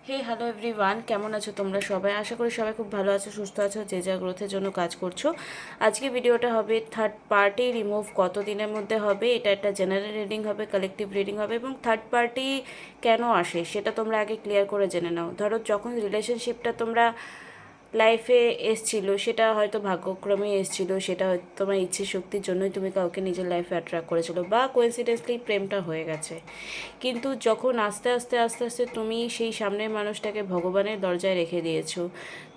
হে hello everyone, কেমন আছো তোমরা সবাই? আশা করি সবাই খুব ভালো আছো, সুস্থ আছো, যে যা গ্রোথের জন্য কাজ করছো। আজকে ভিডিওটা হবে থার্ড পার্টি রিমুভ কত দিনের মধ্যে হবে। এটা একটা জেনারেল রিডিং হবে, কালেকটিভ রিডিং হবে, এবং থার্ড পার্টি কেন আসে সেটা তোমরা আগে ক্লিয়ার করে জেনে নাও। ধরো যখন রিলেশনশিপটা তোমরা লাইফে এসছিল, সেটা হয়তো ভাগ্যক্রমে এসছিল, সেটা হয়তো তোমার ইচ্ছে শক্তির জন্যই তুমি কাউকে নিজের লাইফে অ্যাট্রাক্ট করেছিল, বা কোইন্সিডেন্সলি প্রেমটা হয়ে গেছে। কিন্তু যখন আস্তে আস্তে আস্তে আস্তে তুমি সেই সামনের মানুষটাকে ভগবানের দরজায় রেখে দিয়েছো,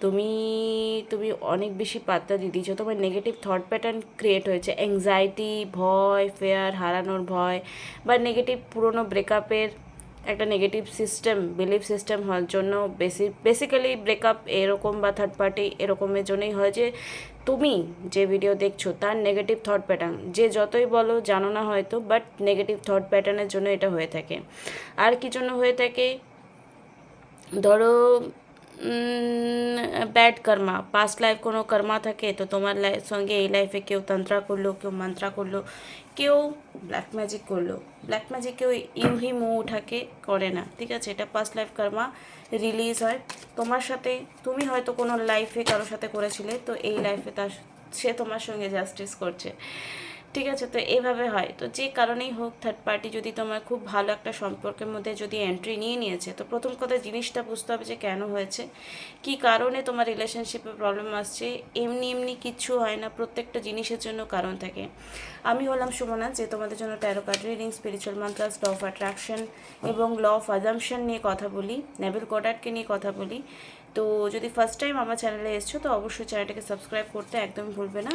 তুমি তুমি অনেক বেশি পাত্তা দিয়ে দিয়েছো, তোমার নেগেটিভ থট প্যাটার্ন ক্রিয়েট হয়েছে, অ্যাংজাইটি, ভয়, ফেয়ার, হারানোর ভয়, বা নেগেটিভ পুরনো ব্রেকআপের একটা নেগেটিভ সিস্টেম, বিলিফ সিস্টেম হওয়ার জন্য বেসিক্যালি ব্রেকআপ এরকম বা থার্ড পার্টি এরকমের জন্যই হয় যে তুমি যে ভিডিও দেখছো তার নেগেটিভ থট প্যাটার্ন, যে যতই বলো জানো না হয়তো, বাট নেগেটিভ থট প্যাটার্নের জন্য এটা হয়ে থাকে। আর কি জন্য হয়ে থাকে? ধরো ব্যাড কর্মা, পাস্ট লাইফ কোনো কর্মা থাকে, তো তোমার সঙ্গে এই লাইফে কেউ তন্ত্রা করলো, কেউ মন্ত্রা করলো, কেউ ব্ল্যাক ম্যাজিক করলো। ব্ল্যাক ম্যাজিক কেউ ইউহি মুখ উঠাকে করে না, ঠিক আছে? এটা পাস্ট লাইফ কর্মা রিলিজ হয় তোমার সাথে। তুমি হয়তো কোনো লাইফে কারোর সাথে করেছিলে, তো এই লাইফে সে তোমার সঙ্গে জাস্টিস করছে, ঠিক আছে? তো এভাবে হয়। তো যে কারণেই হোক, থার্ড পার্টি যদি তোমার খুব ভালো একটা সম্পর্কের মধ্যে যদি এন্ট্রি নিয়ে নিয়েছে, তো প্রথম কথা জিনিসটা বুঝতে হবে যে কেন হয়েছে, কি কারণে তোমার রিলেশনশিপে প্রবলেম আসছে। এমনি এমনি কিচ্ছু হয় না, প্রত্যেকটা জিনিসের জন্য কারণ থাকে। আমি হলাম সুমনা, যে তোমাদের জন্য tarot card reading, spiritual mantras, law of attraction এবং ল অফ আজাম্পশন নিয়ে কথা বলি, নেভিল গডার্ডকে নিয়ে কথা বলি। তো যদি ফার্স্ট টাইম আমার চ্যানেলে এসছো, তো অবশ্যই চ্যানেলটাকে সাবস্ক্রাইব করতে একদম ভুলবে না।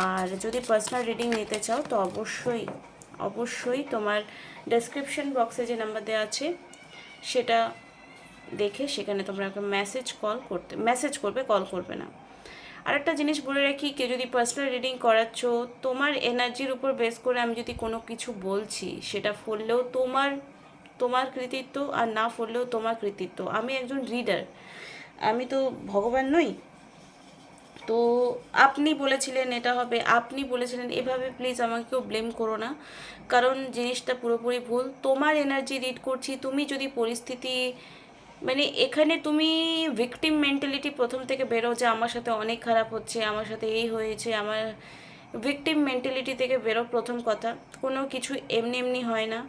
আর যদি পার্সোনাল রিডিং নিতে চাও, তো অবশ্যই অবশ্যই তোমার ডেসক্রিপশন বক্সে যে নাম্বার দেওয়া আছে সেটা দেখে সেখানে তোমরা একটা মেসেজ করবে, কল করবে না। আরেকটা জিনিস বলে রাখি, কেউ যদি পার্সোনাল রিডিং করাচ্ছ, তোমার এনার্জির উপর বেস করে আমি যদি কোনো কিছু বলছি, সেটা ফললেও তোমার তোমার কৃতিত্ব, আর না ফললেও তোমার কৃতিত্ব। আমি একজন রিডার, আমি তো ভগবান নই। তো আপনি বলেছিলেন এটা হবে, আপনি বলেছিলেন এভাবে, প্লিজ আমাকে কেউ ব্লেম করো না, কারণ জিনিসটা পুরোপুরি ভুল। তোমার এনার্জি রিড করছি, তুমি যদি পরিস্থিতি, মানে এখানে তুমি ভিকটিম মেন্টালিটি প্রথম থেকে বেরো, যে আমার সাথে অনেক খারাপ হচ্ছে, আমার সাথে এই হয়েছে, আমার ভিকটিম মেন্টালিটি থেকে বেরো। প্রথম কথা, কোনো কিছু এমনি এমনি হয় না।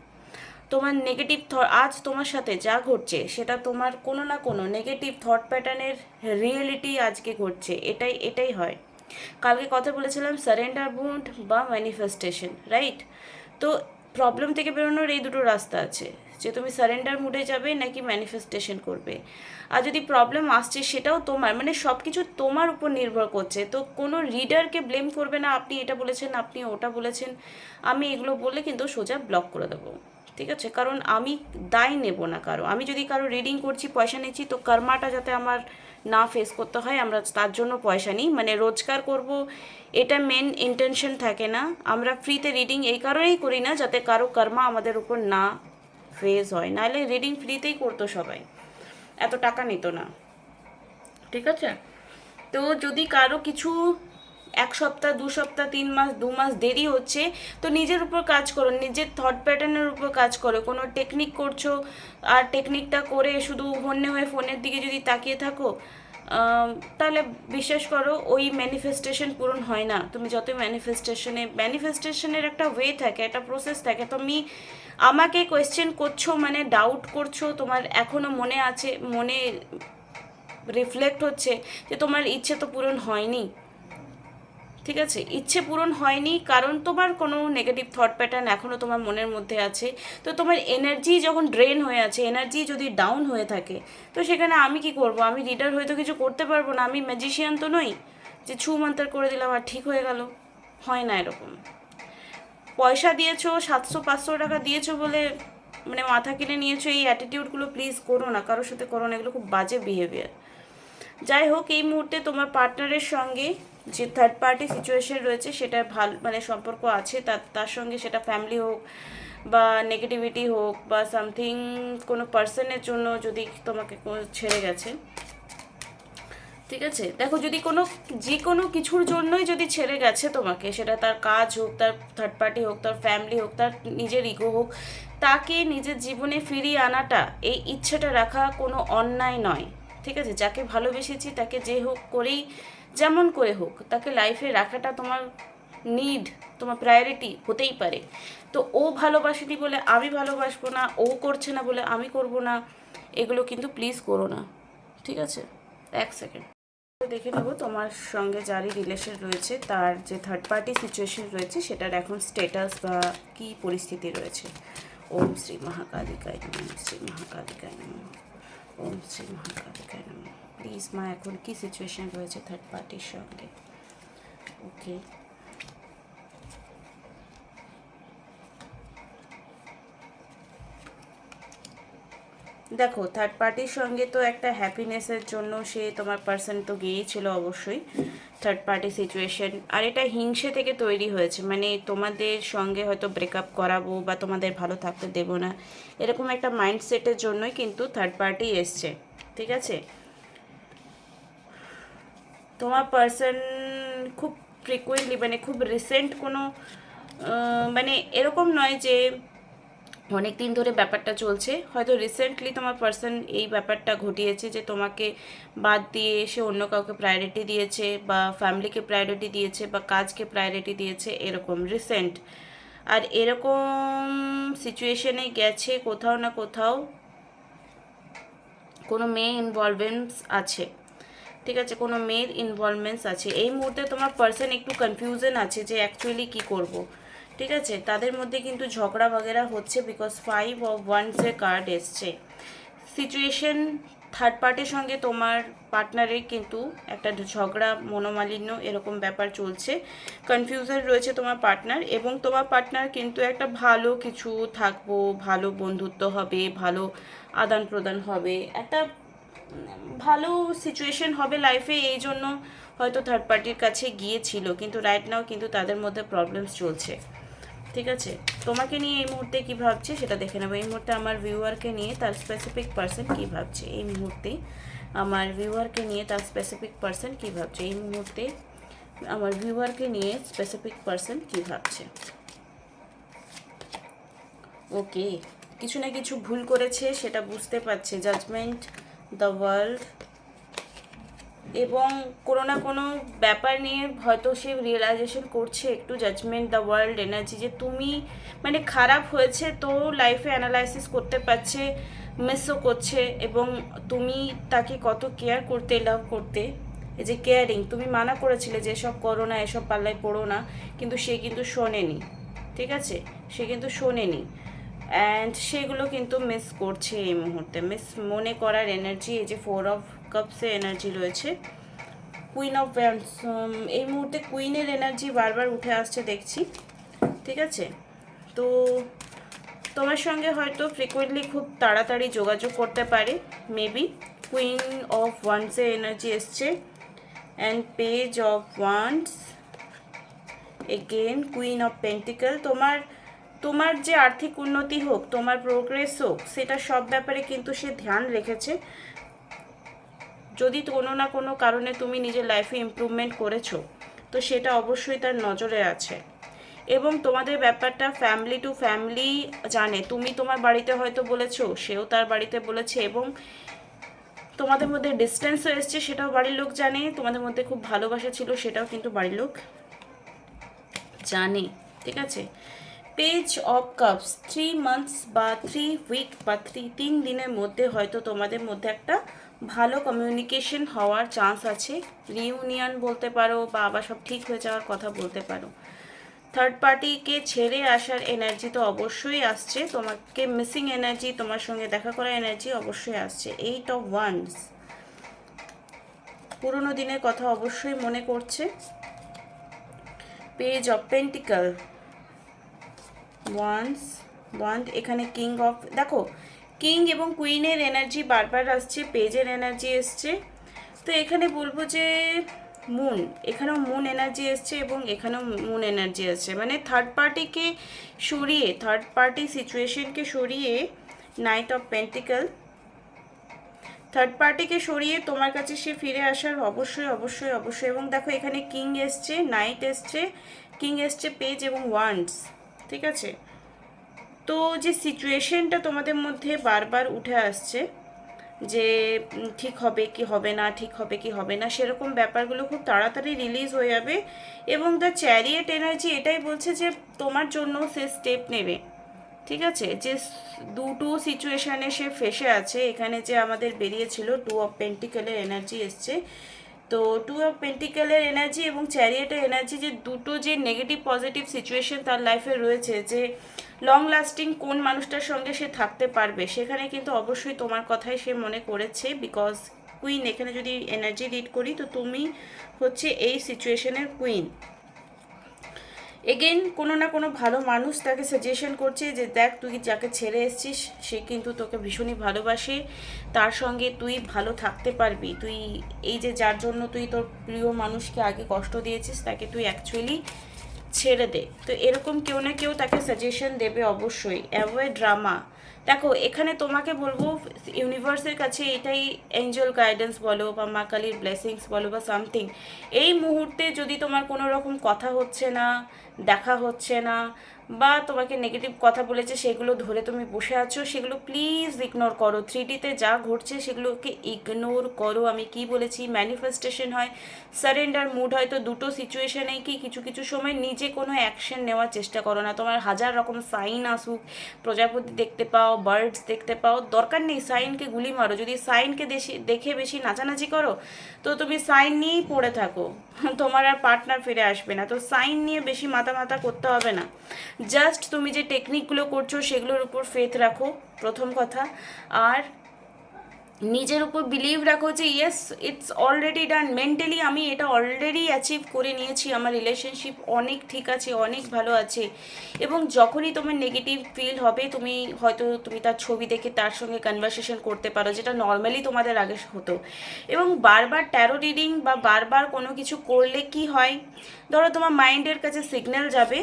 তোমার নেগেটিভ আজ তোমার সাথে যা ঘটছে, সেটা তোমার কোনো না কোনো নেগেটিভ থট প্যাটার্নের রিয়েলিটি আজকে ঘটছে, এটাই এটাই হয়। কালকে কথা বলেছিলাম সারেন্ডার মুড বা ম্যানিফেস্টেশন, রাইট? তো প্রবলেম থেকে বেরোনোর এই দুটো রাস্তা আছে, যে তুমি সারেন্ডার মুডে যাবে নাকি ম্যানিফেস্টেশন করবে। আর যদি প্রবলেম আসছে, সেটাও তোমার, মানে সব কিছু তোমার উপর নির্ভর করছে। তো কোনো রিডারকে ব্লেম করবে না, আপনি এটা বলেছেন, আপনি ওটা বলেছেন। আমি এগুলো বললে কিন্তু সোজা ব্লক করে দেবো, ঠিক আছে? কারণ আমি দায় নেব না কারো। আমি যদি কারো রিডিং করছি, পয়সা নিচ্ছি, তো কর্মাটা যাতে আমার না ফেস করতে হয়, আমরা তার জন্য পয়সা নিই, মানে রোজগার করব, এটা মেন ইন্টেনশন থাকে না। আমরা ফ্রিতে রিডিং এই কারণেই করি না, যাতে কারো কর্মা আমাদের উপর না ফেস হয়, নাহলে রিডিং ফ্রিতেই করতো সবাই, এত টাকা নিত না, ঠিক আছে? তো যদি কারো কিছু 1 সপ্তাহ, 2 সপ্তাহ, 3 মাস, 2 মাস দেরি হচ্ছে, তো নিজের উপর কাজ করো, নিজের থট প্যাটার্নের উপর কাজ করো। কোনো টেকনিক করছো, আর টেকনিকটা করে শুধু হন্যে হয়ে ফোনের দিকে যদি তাকিয়ে থাকো, তাহলে বিশ্বাস করো ওই ম্যানিফেস্টেশন পূরণ হয় না। তুমি যতই ম্যানিফেস্টেশনের একটা ওয়ে থাকে, একটা প্রসেস থাকে। তুমি আমাকে কোয়েশ্চেন করছো, মানে ডাউট করছো, তোমার এখনও মনে আছে, মনে রিফ্লেক্ট হচ্ছে যে তোমার ইচ্ছে তো পূরণ হয়নি, ঠিক আছে? ইচ্ছে পূরণ হয়নি কারণ তোমার কোনো নেগেটিভ থট প্যাটার্ন এখনও তোমার মনের মধ্যে আছে। তো তোমার এনার্জি যখন ড্রেন হয়ে আছে, এনার্জি যদি ডাউন হয়ে থাকে, তো সেখানে আমি কি করব? আমি রিডার হয়তো কিছু করতে পারবো না, আমি ম্যাজিশিয়ান তো নই যে ছু মন্তর করে দিলাম আর ঠিক হয়ে গেল। হয় না এরকম। পয়সা দিয়েছো, 700-500 টাকা দিয়েছো বলে মানে মাথা কিনে নিয়েছো, এই অ্যাটিটিউডগুলো প্লিজ করো না, কারোর সাথে করো না, এগুলো খুব বাজে বিহেভিয়ার। যাই হোক, এই মুহূর্তে তোমার পার্টনারের সঙ্গে যে থার্ড পার্টি সিচুয়েশন রয়েছে, সেটা ভালো, মানে সম্পর্ক আছে তার সঙ্গে, সেটা ফ্যামিলি হোক বা নেগেটিভিটি হোক বা সামথিং, কোনো পার্সনের জন্য যদি তোমাকে ছেড়ে গেছে, ঠিক আছে? দেখো, যদি যে কোনো কিছুর জন্যই যদি ছেড়ে গেছে তোমাকে, সেটা তার কাজ হোক, তার থার্ড পার্টি হোক, তার ফ্যামিলি হোক, তার নিজের ইগো হোক, তাকে নিজের জীবনে ফিরিয়ে আনাটা, এই ইচ্ছেটা রাখা কোনো অন্যায় নয়, ঠিক আছে? যাকে ভালোবেসেছি তাকে যে হোক করেই, যেমন করে হোক, তাকে লাইফে রাখাটা তোমার নিড, তোমার প্রায়োরিটি হতেই পারে। তো ও ভালোবাসেনি বলে আমি ভালোবাসবো না, ও করছে না বলে আমি করব না, এগুলো কিন্তু প্লিজ করো না, ঠিক আছে? এক সেকেন্ড দেখে নেবো তোমার সঙ্গে যারই রিলেশন রয়েছে তার যে থার্ড পার্টি সিচুয়েশন রয়েছে সেটার এখন স্টেটাস বা কী পরিস্থিতি রয়েছে। ওম শ্রী মহাকালিকায় নমঃ, শ্রী মহাকালিকায় নমঃ, ওম শ্রী মহাকালিকায় নমঃ। প্লিজ মা, এখন কী সিচুয়েশন রয়েছে থার্ড পার্টির সঙ্গে? ওকে, দেখো থার্ড পার্টির সঙ্গে তো একটা হ্যাপিনেসের জন্য সে তোমার পার্সন তো গিয়েছিল অবশ্যই থার্ড পার্টি সিচুয়েশন, আর এটা হিংসে থেকে তৈরি হয়েছে, মানে তোমাদের সঙ্গে হয়তো ব্রেকআপ করাবো বা তোমাদের ভালো থাকতে দেবো না, এরকম একটা মাইন্ডসেটের জন্যই কিন্তু থার্ড পার্টি এসছে, ঠিক আছে? তোমার পার্সন খুব ফ্রিকুয়েন্টলি, মানে খুব রিসেন্ট কোনো মানে এরকম নয় যে অনেক দিন ধরে ব্যাপারটা চলছে, হয়তো রিসেন্টলি তোমার পার্সন এই ব্যাপারটা ঘটিয়েছে যে তোমাকে বাদ দিয়ে সে অন্য কাউকে প্রায়োরিটি দিয়েছে, বা ফ্যামিলিকে প্রায়োরিটি দিয়েছে, বা কাজকে প্রায়োরিটি দিয়েছে, এরকম রিসেন্ট। আর এরকম সিচুয়েশনে গেছে কোথাও না কোথাও কোনো মেয়ে ইনভলভমেন্টস আছে, ঠিক আছে? কোনো মেয়ের ইনভলভমেন্টস আছে। এই মুহূর্তে তোমার পার্সন একটু কনফিউশন আছে যে অ্যাকচুয়ালি কী করব, ঠিক আছে? তাদের মধ্যে কিন্তু ঝগড়া বগেরা হচ্ছে, বিকজ 5 of Wands কার্ড এসছে। সিচুয়েশন থার্ড পার্টির সঙ্গে তোমার পার্টনারের কিন্তু একটা ঝগড়া, মনোমালিন্য, এরকম ব্যাপার চলছে। কনফিউশন রয়েছে তোমার পার্টনার, এবং তোমার পার্টনার কিন্তু একটা ভালো কিছু থাকবো, ভালো বন্ধুত্ব হবে, ভালো আদান প্রদান হবে, একটা ভালো সিচুয়েশন হবে লাইফে, এই জন্য হয়তো থার্ড পার্টির কাছে গিয়েছিল, কিন্তু রাইট নাও কিন্তু তাদের মধ্যে প্রবলেমস চলছে, ঠিক আছে? তোমাকে নিয়ে এই মুহূর্তে কী ভাবছে সেটা দেখে নেবো। এই মুহূর্তে আমার ভিউয়ারকে নিয়ে তার স্পেসিফিক পার্সন কী ভাবছে, এই মুহূর্তে আমার ভিউয়ারকে নিয়ে তার স্পেসিফিক পার্সন কী ভাবছে, এই মুহূর্তে আমার ভিউয়ারকে নিয়ে স্পেসিফিক পার্সন কী ভাবছে। ওকে, কিছু না কিছু ভুল করেছে সেটা বুঝতে পারছে, জাজমেন্ট, দ্য ওয়ার্ল্ড, এবং কোনো না কোনো ব্যাপার নিয়ে হয়তো সে রিয়েলাইজেশন করছে একটু, জাজমেন্ট, দ্য ওয়ার্ল্ড এনার্জি, যে তুমি মানে খারাপ হয়েছে তো লাইফে অ্যানালাইসিস করতে পারছে, মিসও করছে, এবং তুমি তাকে কত কেয়ার করতে, লাভ করতে, এই যে কেয়ারিং, তুমি মানা করেছিলে যে এসব করো না, এসব পাল্লায় পড়ো না, কিন্তু সে কিন্তু শোনেনি, ঠিক আছে? সে কিন্তু শোনেনি, অ্যান্ড সেগুলো কিন্তু মিস করছে এই মুহূর্তে, মিস মনে করার এনার্জি, এই যে 4 of Cups এনার্জি রয়েছে, কুইন অফ ওয়ান্ডস, এই মুহূর্তে কুইনের এনার্জি বারবার উঠে আসছে দেখছি, ঠিক আছে? তো তোমার সঙ্গে হয়তো ফ্রিকুয়েন্টলি খুব তাড়াতাড়ি যোগাযোগ করতে পারে, মেবি। কুইন অফ ওয়ান্ডসের এনার্জি এসছে, and page of wands, again queen of pentacle. তোমার যে আর্থিক উন্নতি হোক, তোমার প্রোগ্রেস হোক, সেটা সব ব্যাপারে কিন্তু সে ধ্যান রেখেছে। যদি কোনো না কোনো কারণে তুমি নিজের লাইফে ইমপ্রুভমেন্ট করেছো, তো সেটা অবশ্যই তার নজরে আছে, এবং তোমাদের ব্যাপারটা ফ্যামিলি টু ফ্যামিলি জানে। তুমি তোমার বাড়িতে হয়তো বলেছো, সেও তার বাড়িতে বলেছে, এবং তোমাদের মধ্যে ডিস্টেন্সও এসছে, সেটাও বাড়ির লোক জানে। তোমাদের মধ্যে খুব ভালোবাসা ছিল, সেটাও কিন্তু বাড়ির লোক জানে, ঠিক আছে? পেজ অফ কাপস, 3 months বা 3 week বা 3 দিনের মধ্যে হয়তো তোমাদের মধ্যে একটা ভালো কমিউনিকেশন হওয়ার চান্স আছে, রিউনিয়ন বলতে পারো, বা আবার সব ঠিক হয়ে যাওয়ার কথা বলতে পারো। থার্ড পার্টিকে ছেড়ে আসার এনার্জি তো অবশ্যই আসছে, তোমাকে মিসিং এনার্জি, তোমার সঙ্গে দেখা করা এনার্জি অবশ্যই আসছে। 8 of Wands, পুরোনো দিনের কথা অবশ্যই মনে করছে। পেজ অফ পেন্টিকল, ওয়ান্ড, এখানে কিং অফ, দেখো কিং এবং কুইনের এনার্জি বারবার আসছে, পেজের এনার্জি এসছে। তো এখানে বলবো যে মুন, এখানেও মুন এনার্জি এসছে, এবং এখানেও মুন এনার্জি আসছে, মানে থার্ড পার্টিকে সরিয়ে, থার্ড পার্টি সিচুয়েশনকে সরিয়ে, নাইট অফ পেন্টিকল, থার্ড পার্টিকে সরিয়ে তোমার কাছে সে ফিরে আসার অবশ্যই অবশ্যই অবশ্যই। এবং দেখো এখানে কিং এসছে, নাইট এসছে, কিং এসছে, পেজ এবং ওয়ান্ডস, ঠিক আছে? তো যে সিচুয়েশনটা তোমাদের মধ্যে বারবার উঠে আসছে যে ঠিক হবে কি হবে না, ঠিক হবে কি হবে না, সেরকম ব্যাপারগুলো খুব তাড়াতাড়ি রিলিজ হয়ে যাবে। এবং দ্য চ্যারিয়েট এনার্জি এটাই বলছে যে তোমার জন্য সে স্টেপ নেবে। ঠিক আছে, যে দুটো সিচুয়েশানে সে ফেসে আছে, এখানে যে আমাদের বেরিয়েছিল 2 অফ পেন্টিকেলের এনার্জি এসছে। তো 2 অফ পেন্টিকেলের এনার্জি এবং চ্যারিয়েটের এনার্জি, যে দুটো যে নেগেটিভ পজিটিভ সিচুয়েশন তার লাইফে রয়েছে, যে লং লাস্টিং কোন মানুষটার সঙ্গে সে থাকতে পারবে, সেখানে কিন্তু অবশ্যই তোমার কথাই সে মনে করেছে। বিকজ কুইন এখানে যদি এনার্জি রিড করি, তো তুমি হচ্ছে এই সিচুয়েশনের কুইন। এগেন কোনো না কোনো ভালো মানুষ তাকে সাজেশন করছে যে দেখ, তুই যাকে ছেড়ে এসছিস সে কিন্তু তোকে ভীষণই ভালোবাসে, তার সঙ্গে তুই ভালো থাকতে পারবি। তুই এই যে যার জন্য তুই তোর প্রিয় মানুষকে আগে কষ্ট দিয়েছিস, তাকে তুই অ্যাকচুয়ালি ছেড়ে দে। তো এরকম কেউ না কেউ তাকে সাজেশন দেবে অবশ্যই। Avoid drama. দেখো এখানে তোমাকে বলবো, ইউনিভার্সের কাছে এটাই এঞ্জেল গাইডেন্স বলো বা মা কালীর ব্লেসিংস বলো বা সামথিং, এই মুহূর্তে যদি তোমার কোনো রকম কথা হচ্ছে না, দেখা হচ্ছে না, বা তোমাকে নেগেটিভ কথা বলেছে সেগুলো ধরে তুমি বসে আছো, সেগুলো প্লিজ ইগনোর করো। 3Dতে যা ঘটছে সেগুলোকে ইগনোর করো। আমি কি বলেছি, ম্যানিফেস্টেশন হয়, সারেন্ডার মুড হয়। তো দুটো সিচুয়েশানেই কি কিছু কিছু সময় নিজে কোনো অ্যাকশন নেওয়ার চেষ্টা করো না। তোমার হাজার রকম সাইন আসুক, প্রজাপতি দেখতে পাও, বার্ডস দেখতে পাও, দরকার নেই সাইনকে গুলি মারো। যদি সাইনকে দেখে বেশি নাচানাচি করো, তো তুমি সাইন নিয়েই পড়ে থাকো, তোমার আর পার্টনার ফিরে আসবে না। তো সাইন নিয়ে বেশি মাথা মাথা করতে হবে না। জাস্ট তুমি যে টেকনিকগুলো করছো সেগুলোর উপর ফেথ রাখো, প্রথম কথা। আর নিজের উপর বিলিভ রাখো যে yes, it's already done. Mentally আমি এটা অলরেডি অ্যাচিভ করে নিয়েছি, আমার রিলেশনশিপ অনেক ঠিক আছে, অনেক ভালো আছে। এবং যখনই তোমার নেগেটিভ ফিল হবে, তুমি তার ছবি দেখে তার সঙ্গে কনভারসেশন করতে পারো, যেটা নর্মালি তোমাদের আগে হতো। এবং বারবার ট্যারো রিডিং বা বারবার কোনো কিছু করলে কি হয়, ধরো তোমার মাইন্ডের কাছে সিগন্যাল যাবে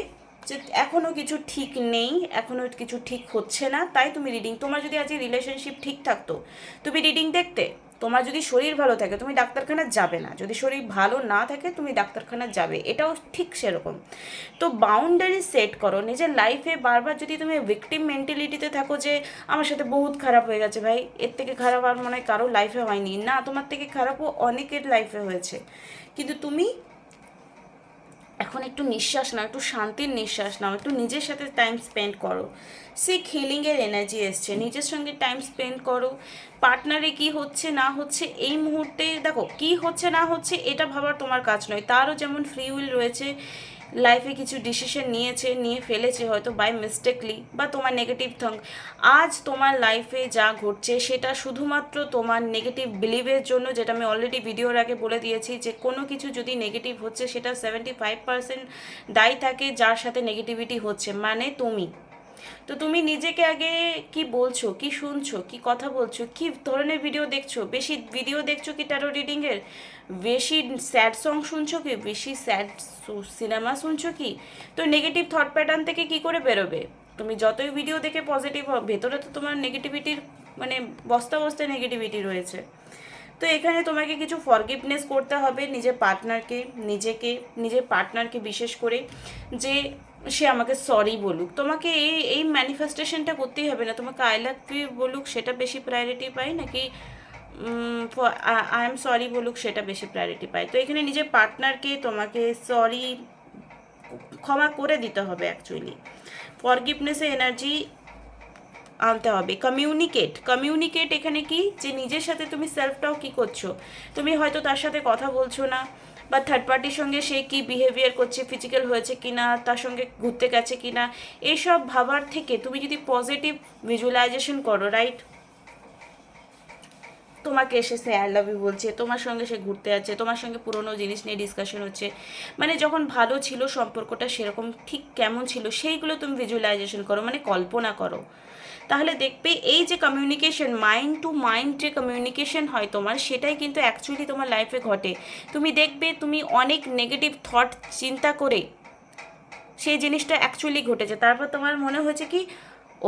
যে এখনও কিছু ঠিক নেই, এখনও কিছু ঠিক হচ্ছে না, তাই তুমি রিডিং। তোমার যদি আজকে রিলেশনশিপ ঠিক থাকতো, তুমি রিডিং দেখতে। তোমার যদি শরীর ভালো থাকে তুমি ডাক্তারখানা যাবে না, যদি শরীর ভালো না থাকে তুমি ডাক্তারখানা যাবে, এটাও ঠিক সেরকম। তো বাউন্ডারি সেট করো নিজের লাইফে। বারবার যদি তুমি ভিকটিম মেন্টালিটিতে থাকো যে আমার সাথে বহুত খারাপ হয়ে গেছে ভাই, এর থেকে খারাপ আর মনে হয় কারো লাইফে হয়নি, না তোমার থেকে খারাপও অনেকের লাইফে হয়েছে। কিন্তু তুমি এখন একটু নিঃশ্বাস নাও, একটু শান্তির নিঃশ্বাস নাও, একটু নিজের সাথে টাইম স্পেন্ড করো। সিক হিলিংয়ের এনার্জি এসছে, নিজের সঙ্গে টাইম স্পেন্ড করো। পার্টনারে কি হচ্ছে না হচ্ছে এই মুহূর্তে, দেখো কি হচ্ছে না হচ্ছে এটা ভাবার তোমার কাজ নয়। তারও যেমন ফ্রি উইল রয়েছে, লাইফে কিছু ডিসিশন নিয়ে ফেলেছে হয়তো বাই মিস্টেকলি, বা তোমার নেগেটিভ থং। আজ তোমার লাইফে যা ঘটছে সেটা শুধুমাত্র তোমার নেগেটিভ বিলিভের জন্য, যেটা আমি অলরেডি ভিডিওর আগে বলে দিয়েছি যে কোনো কিছু যদি নেগেটিভ হচ্ছে সেটা 75% দায়ী থাকে যার সাথে নেগেটিভিটি হচ্ছে, মানে তুমি। তো তুমি নিজেকে আগে কি বলছো, কি শুনছো, কি কথা বলছো, কি ধরনের ভিডিও দেখছো, বেশি ভিডিও দেখছো কি ট্যারো রিডিংয়ের, বেশি স্যাড সং শুনছো কি, বেশি স্যাড সিনেমা শুনছো কি? তো নেগেটিভ থট প্যাটার্ন থেকে কি করে বেরোবে? তুমি যতই ভিডিও দেখে পজিটিভ হও, ভেতরে তো তোমার নেগেটিভিটির মানে বস্তা বস্তায় নেগেটিভিটি রয়েছে। তো এখানে তোমাকে কিছু ফরগিভনেস করতে হবে নিজের পার্টনারকে, নিজের পার্টনারকে বিশেষ করে, যে সে আমাকে সরি বলুক। তোমাকে এই ম্যানিফেস্টেশনটা করতেই হবে না, তোমাকে আই লাভ ইউ বলুক সেটা বেশি প্রায়োরিটি পাই, নাকি আই এম সরি বলুক সেটা বেশি প্রায়োরিটি পাই? তো এখানে নিজের পার্টনারকে তোমাকে সরি, ক্ষমা করে দিতে হবে অ্যাকচুয়ালি। ফরগিভনেসের এনার্জি আনতে হবে। কমিউনিকেট এখানে কি, যে নিজের সাথে তুমি সেলফ টক কী করছো। তুমি হয়তো তার সাথে কথা বলছো না, বা থার্ড পার্টির সঙ্গে সে কী বিহেভিয়ার করছে, ফিজিক্যাল হয়েছে কি না, তার সঙ্গে ঘুরতে গেছে কি না, এইসব ভাবার থেকে তুমি যদি পজিটিভ ভিজুয়ালাইজেশন করো, রাইট, তোমাকে এসে সে আই লাভ ইউ বলছে, তোমার সঙ্গে সে ঘুরতে যাচ্ছে, তোমার সঙ্গে পুরোনো জিনিস নিয়ে ডিসকাশন হচ্ছে, মানে যখন ভালো ছিল সম্পর্কটা সেরকম ঠিক কেমন ছিল সেইগুলো তুমি ভিজুয়ালাইজেশন করো, মানে কল্পনা করো। তাহলে দেখবে এই যে কমিউনিকেশন, মাইন্ড টু মাইন্ড যে কমিউনিকেশন হয় তোমার, সেটাই কিন্তু অ্যাকচুয়ালি তোমার লাইফে ঘটে। তুমি দেখবে তুমি অনেক নেগেটিভ থট চিন্তা করে সেই জিনিসটা অ্যাকচুয়ালি ঘটেছে, তারপর তোমার মনে হয়েছে কি,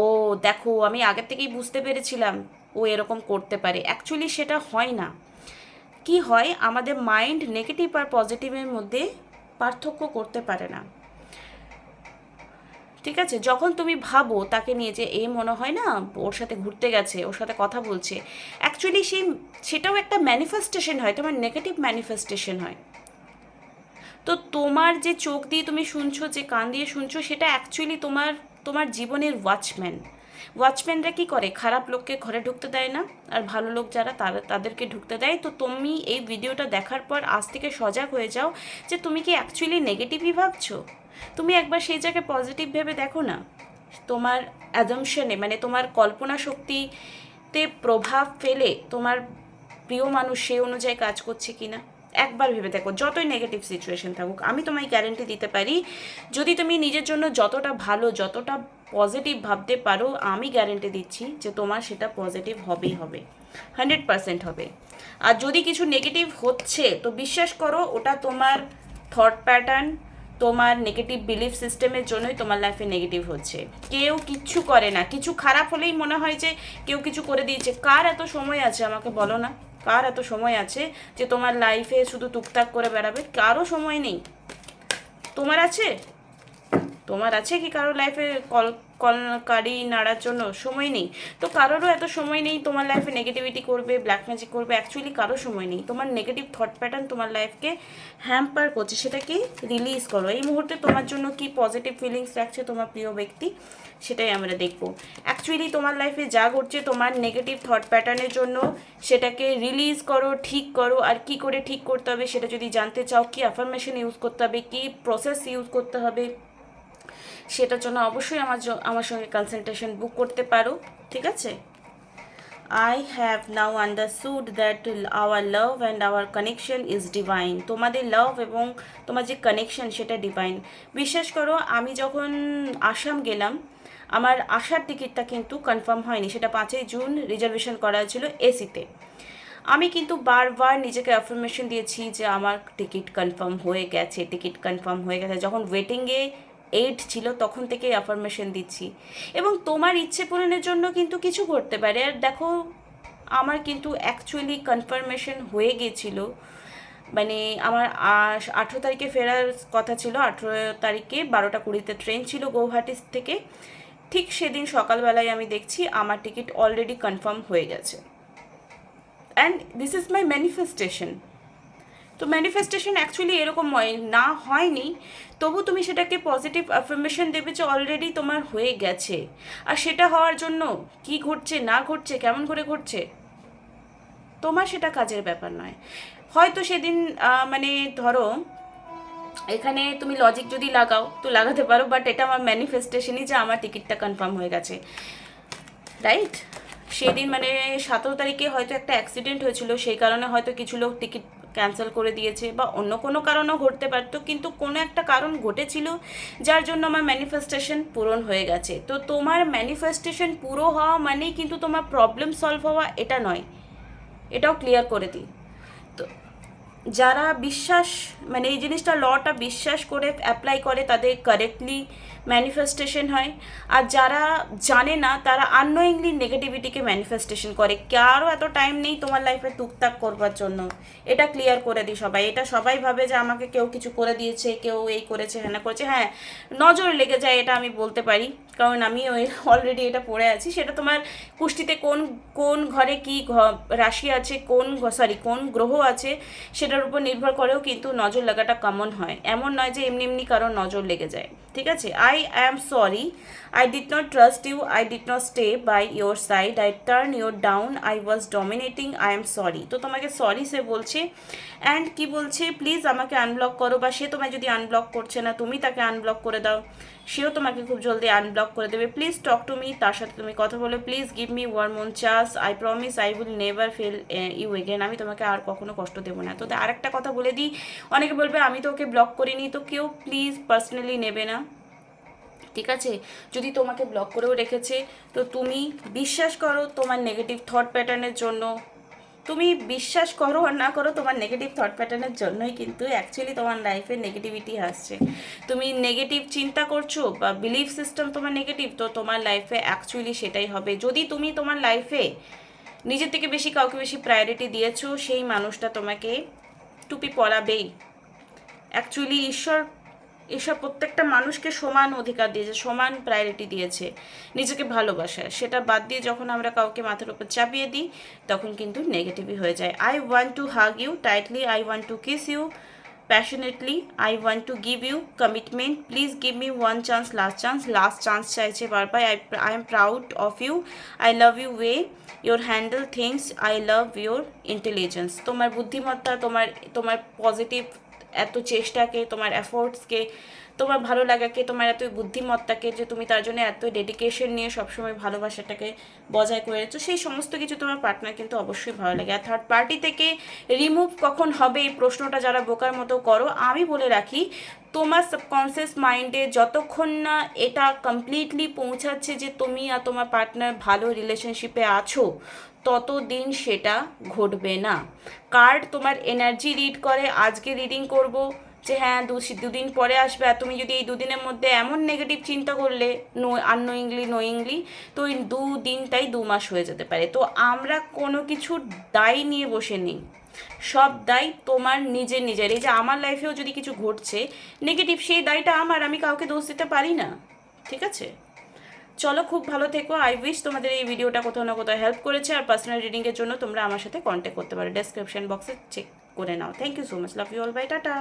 ও দেখো আমি আগের থেকেই বুঝতে পেরেছিলাম ও এরকম করতে পারে। অ্যাকচুয়ালি সেটা হয় না। কি হয়, আমাদের মাইন্ড নেগেটিভ আর পজিটিভের মধ্যে পার্থক্য করতে পারে না। ঠিক আছে, যখন তুমি ভাবো তাকে নিয়ে যে এ মনে হয় না ওর সাথে ঘুরতে গেছে, ওর সাথে কথা বলছে, অ্যাকচুয়ালি সেটাও একটা ম্যানিফেস্টেশন হয়, তোমার নেগেটিভ ম্যানিফেস্টেশন হয়। তো তোমার যে চোখ দিয়ে তুমি শুনছো, যে কান দিয়ে শুনছো, সেটা অ্যাকচুয়ালি তোমার তোমার জীবনের ওয়াচম্যান। ওয়াচম্যানরা কী করে, খারাপ লোককে ঘরে ঢুকতে দেয় না, আর ভালো লোক যারা তাদেরকে ঢুকতে দেয়। তো তুমি এই ভিডিওটা দেখার পর আজ থেকে সজাগ হয়ে যাও যে তুমি কি অ্যাকচুয়ালি নেগেটিভই ভাবছো। তুমি একবার সেই জায়গায় পজিটিভ ভেবে দেখো না, তোমার অ্যাজাম্পশনে মানে তোমার কল্পনা শক্তিতে প্রভাব ফেলে তোমার প্রিয় মানুষ সে অনুযায়ী কাজ করছে কি না একবার ভেবে দেখো। যতই নেগেটিভ সিচুয়েশন থাকুক, আমি তোমায় গ্যারেন্টি দিতে পারি, যদি তুমি নিজের জন্য যতটা ভালো, যতটা পজিটিভ ভাবতে পারো, আমি গ্যারেন্টি দিচ্ছি যে তোমার সেটা পজিটিভ হবেই হবে, 100% হবে। আর যদি কিছু নেগেটিভ হচ্ছে, তো বিশ্বাস করো ওটা তোমার থট প্যাটার্ন, তোমার নেগেটিভ বিলিফ সিস্টেমের জন্যই তোমার লাইফে নেগেটিভ হচ্ছে। কেউ কিচ্ছু করে না, কিছু খারাপ হলেই মনে হয় যে কেউ কিছু করে দিয়েছে। কার এত সময় আছে আমাকে বলো না, কার এত সময় আছে যে তোমার লাইফে শুধু টুকটাক করে বেড়াবে? কারও সময় নেই। তোমার আছে? তোমার আছে কি কারো লাইফে কলকারি নাড়ার জন্য? সময় নেই। তো কারোরও এত সময় নেই তোমার লাইফে নেগেটিভিটি করবে, ব্ল্যাক ম্যাজিক করবে, অ্যাকচুয়ালি কারো সময় নেই। তোমার নেগেটিভ থট প্যাটার্ন তোমার লাইফকে হ্যাম্পার করছে, সেটাকে রিলিজ করো। এই মুহূর্তে তোমার জন্য কি পজিটিভ ফিলিংস রাখছে তোমার প্রিয় ব্যক্তি, সেটাই আমরা দেখব। অ্যাকচুয়ালি তোমার লাইফে যা ঘটছে তোমার নেগেটিভ থট প্যাটার্নের জন্য, সেটাকে রিলিজ করো, ঠিক করো। আর কি করে ঠিক করতে হবে সেটা যদি জানতে চাও, কি অ্যাফার্মেশন ইউজ করতে হবে, কি প্রসেস ইউজ করতে হবে, সেটার জন্য অবশ্যই আমার সঙ্গে কনসালটেশন বুক করতে পারো, ঠিক আছে? I have now understood that our love and our connection is divine. তোমাদের লাভ এবং তোমার যে কানেকশন সেটা ডিভাইন। বিশ্বাস করো, আমি যখন আসাম গেলাম, আমার আসার টিকিটটা কিন্তু কনফার্ম হয়নি, সেটা 5ই জুন রিজার্ভেশন করা ছিল এসিতে। আমি কিন্তু বারবার নিজেকে অ্যাফার্মেশন দিয়েছি যে আমার টিকিট কনফার্ম হয়ে গেছে, টিকিট কনফার্ম হয়ে গেছে। যখন ওয়েটিংয়ে 8 ছিল তখন থেকে অ্যাফার্মেশন দিচ্ছি। এবং তোমার ইচ্ছে পূরণের জন্য কিন্তু কিছু করতে পারে। আর দেখো, আমার কিন্তু অ্যাকচুয়ালি কনফার্মেশন হয়ে গিয়েছিল, মানে আমার 18 তারিখে ফেরার কথা ছিল। 18 তারিখে 12টা 20-তে ট্রেন ছিল গৌহাটি থেকে। ঠিক সেদিন সকালবেলায় আমি দেখছি আমার টিকিট অলরেডি কনফার্ম হয়ে গেছে। And this is my manifestation. তো ম্যানিফেস্টেশন অ্যাকচুয়ালি এরকম না হয়নি, তবু তুমি সেটাকে পজিটিভ অ্যাফার্মেশন দেবে যে অলরেডি তোমার হয়ে গেছে। আর সেটা হওয়ার জন্য কি ঘটছে না ঘটছে, কেমন করে ঘটছে, তোমার সেটা কাজের ব্যাপার নয়। হয়তো সেদিন মানে ধরো এখানে তুমি লজিক যদি লাগাও তো লাগাতে পারো, বাট এটা আমার ম্যানিফেস্টেশনই যে আমার টিকিটটা কনফার্ম হয়ে গেছে, রাইট? সেদিন মানে 17 তারিখে হয়তো একটা অ্যাক্সিডেন্ট হয়েছিল, সেই কারণে হয়তো কিছু লোক টিকিট ক্যান্সেল করে দিয়েছে, বা অন্য কোনো কারণও ঘটতে পারতো, কিন্তু কোনো একটা কারণ ঘটেছিল যার জন্য আমার ম্যানিফেস্টেশন পূরণ হয়ে গেছে। তো তোমার ম্যানিফেস্টেশন পুরো হওয়া মানেই কিন্তু তোমার প্রবলেম সলভ হওয়া এটা নয়, এটাও ক্লিয়ার করে দিই। তো যারা বিশ্বাস মানে এই জিনিসটা লটা বিশ্বাস করে অ্যাপ্লাই করে তাদের কারেক্টলি ম্যানিফেস্টেশন হয়। আর যারা জানে না তারা আননোয়িংলি নেগেটিভিটিকে ম্যানিফেস্টেশন করে। কারও এত টাইম নেই তোমার লাইফে টুকটাক করবার জন্য, এটা ক্লিয়ার করে দিই সবাই। এটা সবাই ভাবে যে আমাকে কেউ কিছু করে দিয়েছে, কেউ এই করেছে, হ্যাঁ করেছে। হ্যাঁ, নজর লেগে যায়, এটা আমি বলতে পারি, কারণ আমি অলরেডি এটা পড়ে আছি। সেটা তোমার কুষ্টিতে কোন কোন ঘরে কি রাশি আছে, কোন গ্রহ আছে, সেটার উপর নির্ভর করেও কিন্তু নজর লাগাটা কমন হয়। এমন নয় যে এমনি এমনি কারোর নজর লেগে যায়, ঠিক আছে? I am sorry, I did not trust you, I did not stay by your side, I turn your down, I was dominating, I am sorry. তো তোমাকে সরি সে বলছে। অ্যান্ড কি বলছে, প্লিজ আমাকে আনব্লক করো, বা সে তোমায় যদি আনব্লক করছে না তুমি তাকে আনব্লক করে দাও, সেও তোমাকে খুব জলদি আনব্লক করে দেবে। প্লিজ টক টু মি, তার সাথে তুমি কথা বলো। Please give me one more chance, I promise I will never fail you again. আমি তোমাকে আর কখনো কষ্ট দেবো না। তো আরেকটা কথা বলে দিই, অনেকে বলবে আমি তো ওকে ব্লক করিনি, তো কেউ প্লিজ পার্সোনালি নেবে না, ঠিক আছে? যদি তোমাকে ব্লক করেও রেখেছে তো তুমি বিশ্বাস করো তোমার নেগেটিভ থট প্যাটার্নের জন্য, তুমি বিশ্বাস করো আর না করো, তোমার নেগেটিভ থট প্যাটার্নের জন্যই কিন্তু অ্যাকচুয়ালি তোমার লাইফে নেগেটিভিটি আসছে। তুমি নেগেটিভ চিন্তা করছো বা বিলিফ সিস্টেম তোমার নেগেটিভ, তো তোমার লাইফে অ্যাকচুয়ালি সেটাই হবে। যদি তুমি তোমার লাইফে নিজের থেকে বেশি কাউকে বেশি প্রায়োরিটি দিয়েছো, সেই মানুষটা তোমাকে টুপি পরাবেই। অ্যাকচুয়ালি ঈশ্বর ঈশ্বর প্রত্যেকটা মানুষকে সমান অধিকার দিয়েছে, সমান প্রায়োরিটি দিয়েছে নিজেকে ভালোবাসার। সেটা বাদ দিয়ে যখন আমরা কাউকে মাথার উপর চাপিয়ে দিই তখন কিন্তু নেগেটিভই হয়ে যায়। I want to hug you tightly, I want to kiss you passionately, I want to give you commitment, please give me one chance, last chance চাইছে বারবার। I am proud of you, I love you way your handle things, I love your intelligence. তোমার বুদ্ধিমত্তা, তোমার তোমার positive এত চেষ্টাকে, তোমার এফোর্টসকে, তোমার ভালো লাগাকে, তোমার এত বুদ্ধিমত্তাকে, যে তুমি তার জন্য এত ডেডিকেশন নিয়ে সবসময় ভালোবাসাটাকে বজায় করে রেখেছো, সেই সমস্ত কিছু তোমার পার্টনার কিন্তু অবশ্যই ভালো লাগে। আর থার্ড পার্টি থেকে রিমুভ কখন হবে এই প্রশ্নটা যারা বোকার মতো করো, আমি বলে রাখি তোমার সাবকনসিয়াস মাইন্ডে যতক্ষণ না এটা কমপ্লিটলি পৌঁছাচ্ছে যে তুমি আর তোমার পার্টনার ভালো রিলেশনশিপে আছো, ততদিন সেটা ঘটবে না। কার্ড তোমার এনার্জি রিড করে, আজকে রিডিং করব যে হ্যাঁ দুদিন পরে আসবে, আর তুমি যদি এই দুদিনের মধ্যে এমন নেগেটিভ চিন্তা করলে নোয়িংলি, তো ওই দুদিনটাই 2 মাস হয়ে যেতে পারে। তো আমরা কোনো কিছুর দায় নিয়ে বসে নেই, সব দায় তোমার নিজের। এই যে আমার লাইফেও যদি কিছু ঘটছে নেগেটিভ, সেই দায়টা আমার, আমি কাউকে দোষ দিতে পারি না, ঠিক আছে? চলো, খুব ভালো থেকো। আই উইশ তোমাদের এই ভিডিওটা কোথাও না কোথাও হেল্প করেছে। আর পার্সোনাল রিডিংয়ের জন্য তোমরা আমার সাথে কন্ট্যাক্ট করতে পারো, ডেসক্রিপশন বক্সে চেক করে নাও। Thank you so much, love you all, bye, tata.